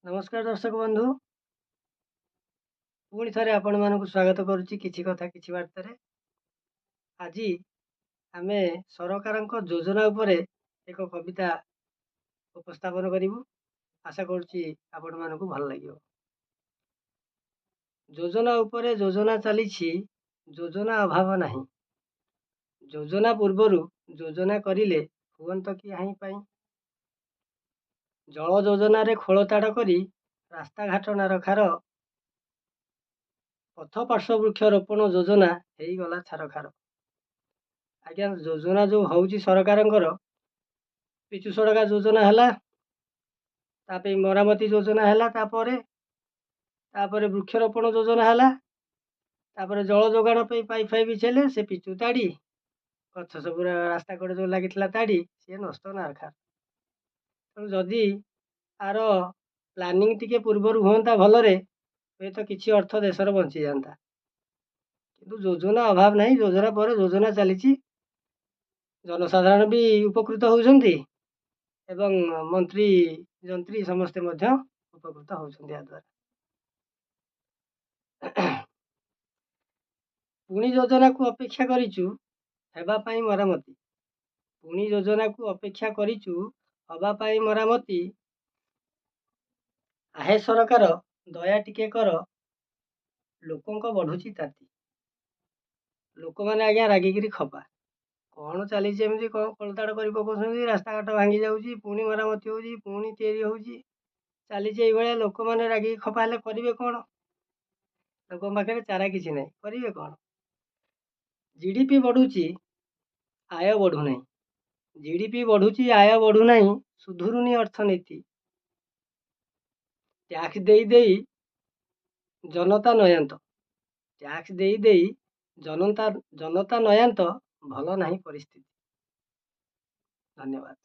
नमस्कार दर्शक बंधु पुणी थे आपण मानक स्वागत करुच्ची किछि कथा किछि वार्ता रे। आज आमे सरकार योजना उपरे एक कविता उपस्थापन करूँ। आशा करुच्ची आपण मानक भल लगे। योजना उपरे योजना चली योजना अभाव नहीं। योजना पूर्वर योजना करिले हुअंत कि हाई पाई। जल योजना रे खोलताड़ करी रास्ता घाट नारखार पथ पार्श्व वृक्ष रोपण योजना हो गला छारखार। आज्ञा योजना जो हूँ सरकार पिचु सड़का योजना है, मरामती योजना है, वृक्षरोपण योजना है, जल जोगाण पाइप फाइप चले से पिचु ताड़ी गछ सब रास्ता कड़े जो लगी ताड़ी सी नष्ट नारखार। तेणु जदि आर प्लानिंग टिके पूर्वर हुआ भलरे हुए तो किसी अर्थ देशर बंची जाता। किंतु योजना अभाव नहीं। योजना पर योजना चली जनसाधारण भी उपकृत होउछंती एवं मंत्री जंत्री समस्ते उपकृत होउछंती। या द्वारा पुणी योजना को अपेक्षा करिचु हेबा पाई मरामती। पुणी योजना को अपेक्षा करिचु हबा पाई मरामती। आहे सरकार दया टिके कर लोकों बढ़ुची ताती। लोक मैंने आज्ञा रागिकी खपा कौन चली कौन कोलताड़ कर पकाउछंती। रास्ता घाट भांगी जाऊँगी पुणी मरामती होउची पुणी तैयारी होउची चली भाया। लोक मैंने रागिकी खपा हेले करेंगे कौन? लोक पाखे चारा किसी ना करेंगे कौन? जीडीपी बढ़ुची आय बढ़ुना। जीडीपी बढ़ुची आय बढ़ुना सुधुरुनी अर्थनीति। टैक्स दे जनता नयांत टैक्स दे जनता नयांत भल नहीं परिस्थिति। धन्यवाद।